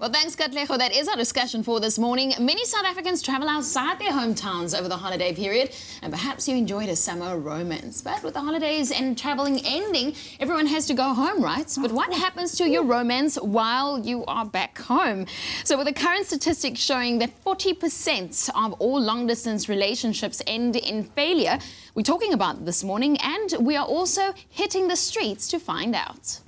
Well, thanks, Katlego. That is our discussion for this morning. Many South Africans travel outside their hometowns over the holiday period, and perhaps you enjoyed a summer romance. But with the holidays and traveling ending, everyone has to go home, right? But what happens to your romance while you are back home? So with the current statistics showing that 40% of all long-distance relationships end in failure, we're talking about this morning, and we are also hitting the streets to find out.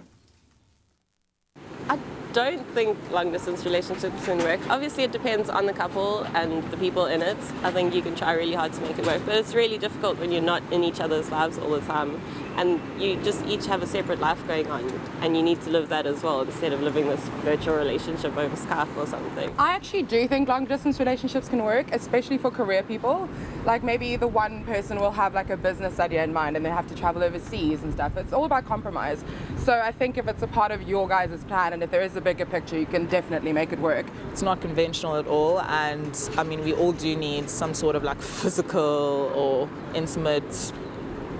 I don't think long-distance relationships can work. Obviously, it depends on the couple and the people in it. I think you can try really hard to make it work, but it's really difficult when you're not in each other's lives all the time, and you just each have a separate life going on, and you need to live that as well instead of living this virtual relationship over Skype or something. I actually do think long-distance relationships can work, especially for career people. Like maybe the one person will have like a business idea in mind and they have to travel overseas and stuff. It's all about compromise. So I think if it's a part of your guys' plan and if there is a bigger picture, you can definitely make it work. It's not conventional at all, and I mean we all do need some sort of like physical or intimate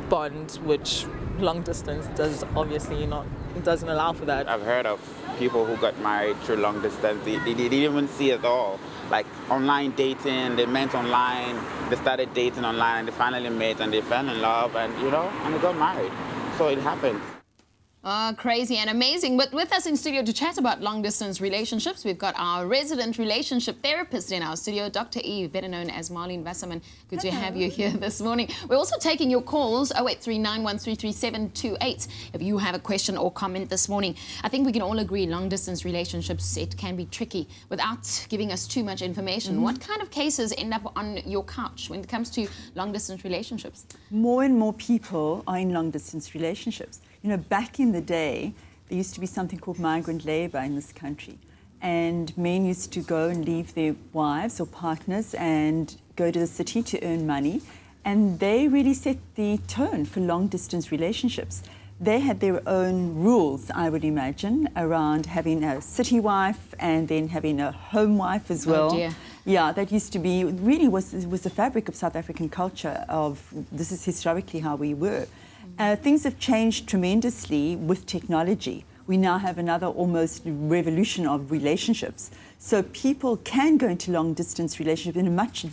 bond, which long distance does obviously not, it doesn't allow for that. I've heard of people who got married through long distance. They didn't even see it all. Like online dating, they met online, they started dating online, and they finally met and they fell in love, and and they got married. So it happens. Oh, crazy and amazing. But with us in studio to chat about long-distance relationships, we've got our resident relationship therapist in our studio, Dr. Eve, better known as Marlene Wasserman. Good to have you here this morning. We're also taking your calls, 0839133728, if you have a question or comment this morning. I think we can all agree long-distance relationships, it can be tricky without giving us too much information. What kind of cases end up on your couch when it comes to long-distance relationships? More and more people are in long-distance relationships. Back in the day, there used to be something called migrant labor in this country. And men used to go and leave their wives or partners and go to the city to earn money. And they really set the tone for long-distance relationships. They had their own rules, I would imagine, around having a city wife and then having a home wife as well. Oh dear. Yeah, that used to be, really was the fabric of South African culture of, this is historically how we were. Things have changed tremendously with technology. We now have another almost revolution of relationships. So people can go into long-distance relationships in a much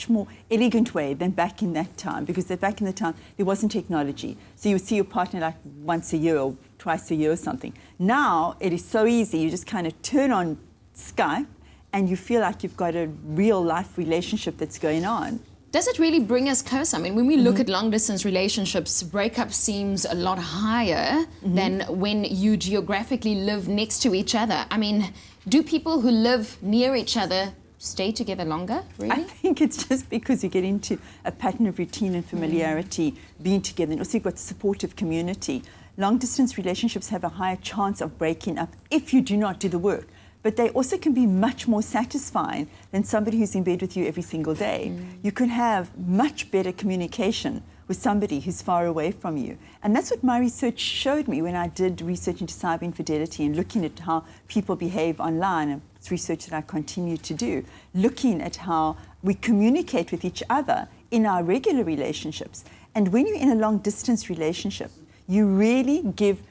more elegant way than back in that time, because back in the time, there wasn't technology. So you would see your partner like once a year or twice a year or something. Now, it is so easy. You just kind of turn on Skype and you feel like you've got a real-life relationship that's going on. Does it really bring us closer? I mean, when we look at long-distance relationships, breakup seems a lot higher than when you geographically live next to each other. I mean, do people who live near each other stay together longer, really? I think it's just because you get into a pattern of routine and familiarity, being together, and also you've got supportive community. Long-distance relationships have a higher chance of breaking up if you do not do the work. But they also can be much more satisfying than somebody who's in bed with you every single day. You can have much better communication with somebody who's far away from you. And that's what my research showed me when I did research into cyber infidelity and looking at how people behave online. And it's research that I continue to do, looking at how we communicate with each other in our regular relationships. And when you're in a long-distance relationship, you really give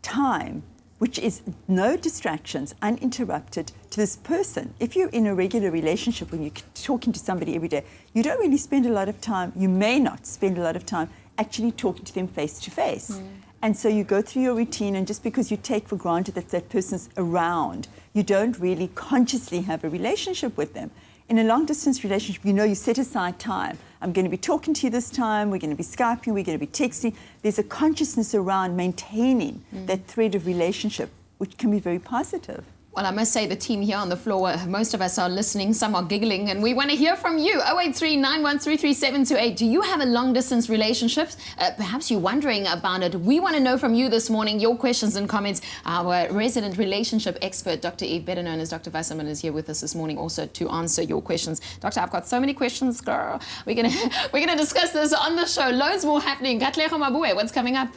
time, which is no distractions, uninterrupted, to this person. If you're in a regular relationship, when you're talking to somebody every day, you don't really spend a lot of time, you may not spend a lot of time actually talking to them face to face. And so you go through your routine, and just because you take for granted that that person's around, you don't really consciously have a relationship with them. In a long-distance relationship, you set aside time. I'm going to be talking to you this time, we're going to be Skyping, we're going to be texting. There's a consciousness around maintaining that thread of relationship, which can be very positive. Well, I must say the team here on the floor, most of us are listening, some are giggling, and we want to hear from you. 0839133728. Do you have a long-distance relationship? Perhaps you're wondering about it. We want to know from you this morning, your questions and comments. Our resident relationship expert, Dr. Eve, better known as Dr. Wasserman, is here with us this morning also to answer your questions. Doctor, I've got so many questions, girl. We're gonna discuss this on the show. Loads more happening. Katlego Mabue, what's coming up?